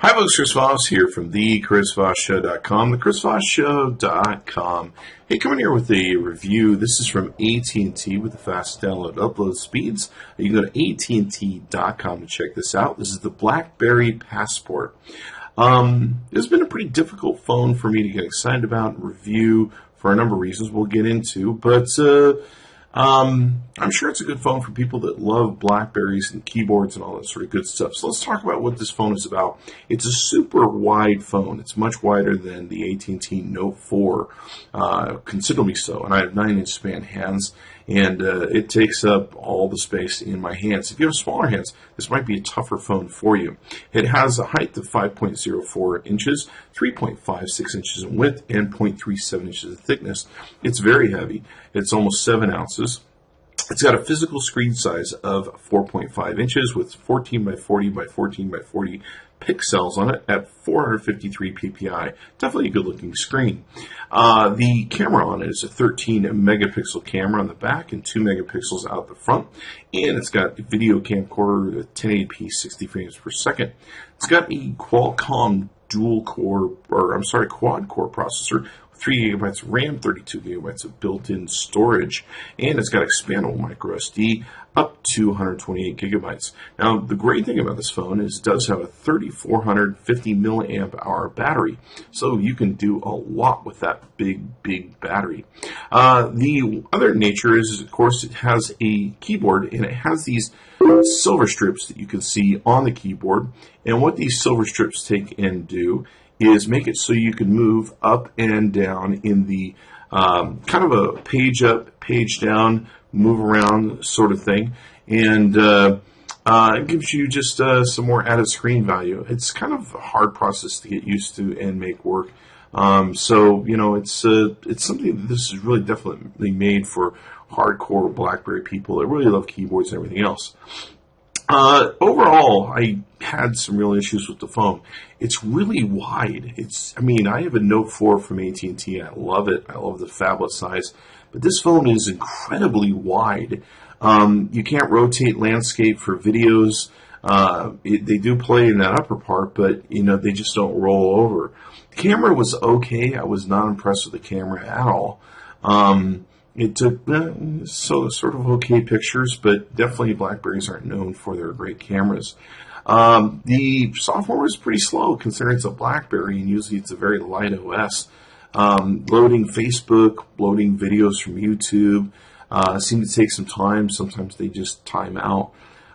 Hi folks, Chris Voss here from the ChrisVossShow.com, thechrisvossshow.com. Hey, coming here with a review. This is from AT&T with the fast download upload speeds. You can go to AT&T.com to check this out. This is the BlackBerry Passport. It's been a pretty difficult phone for me to get excited about and review for a number of reasons we'll get into, but I'm sure it's a good phone for people that love Blackberries and keyboards and all that sort of good stuff. So let's talk about what this phone is about. It's a super wide phone. It's much wider than the AT&T Note 4, considerably so. And I have 9-inch span hands, and it takes up all the space in my hands. If you have smaller hands, this might be a tougher phone for you. It has a height of 5.04 inches, 3.56 inches in width, and 0.37 inches in thickness. It's very heavy. It's almost 7 ounces. It's got a physical screen size of 4.5 inches with 14 by 40 by 14 by 40 pixels on it at 453 ppi. Definitely a good looking screen. The camera on it is a 13 megapixel camera on the back and 2 megapixels out the front. And it's got a video camcorder at 1080p 60 frames per second. It's got a Qualcomm quad core processor, 3 gigabytes of RAM, 32 gigabytes of built-in storage, and it's got expandable micro SD up to 128 gigabytes. Now, the great thing about this phone is it does have a 3450 milliamp hour battery, so you can do a lot with that big battery. The other nature is, of course, it has a keyboard, and it has these silver strips that you can see on the keyboard, and what these silver strips take and do is make it so you can move up and down in the kind of a page up, page down, move around sort of thing. And it gives you just some more added screen value. It's kind of a hard process to get used to and make work. So, you know, it's something that this is really definitely made for hardcore BlackBerry people that really love keyboards and everything else. Overall, I had some real issues with the phone. It's really wide. I have a Note 4 from AT&T. I love it. I love the phablet size. But this phone is incredibly wide. You can't rotate landscape for videos. They do play in that upper part, but, you know, they just don't roll over. The camera was okay. I was not impressed with the camera at all. It took sort of okay pictures, but definitely Blackberries aren't known for their great cameras. The software was pretty slow considering it's a Blackberry, and usually it's a very light OS. Loading Facebook, loading videos from YouTube seemed to take some time. Sometimes they just time out.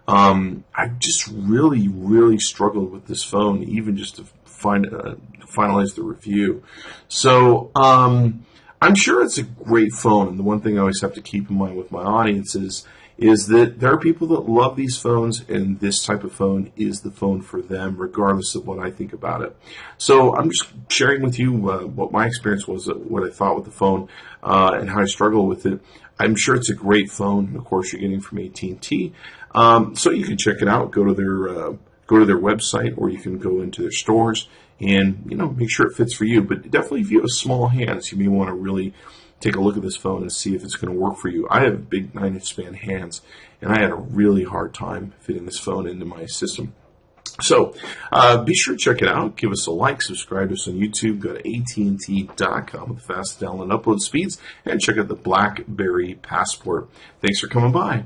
I just really struggled with this phone, even just to finalize the review. So, I'm sure it's a great phone, and the one thing I always have to keep in mind with my audience is that there are people that love these phones, and this type of phone is the phone for them, regardless of what I think about it. So I'm just sharing with you what my experience was, what I thought with the phone, and how I struggle with it. I'm sure it's a great phone, and of course you're getting from AT&T, so you can check it out. Go to their website, or you can go into their stores and, you know, make sure it fits for you. But definitely, if you have small hands, you may want to really take a look at this phone and see if it's going to work for you. I have big 9-inch span hands, and I had a really hard time fitting this phone into my system. So be sure to check it out. Give us a like, subscribe to us on YouTube. Go to AT&T.com with fast download and upload speeds, and check out the BlackBerry Passport. Thanks for coming by.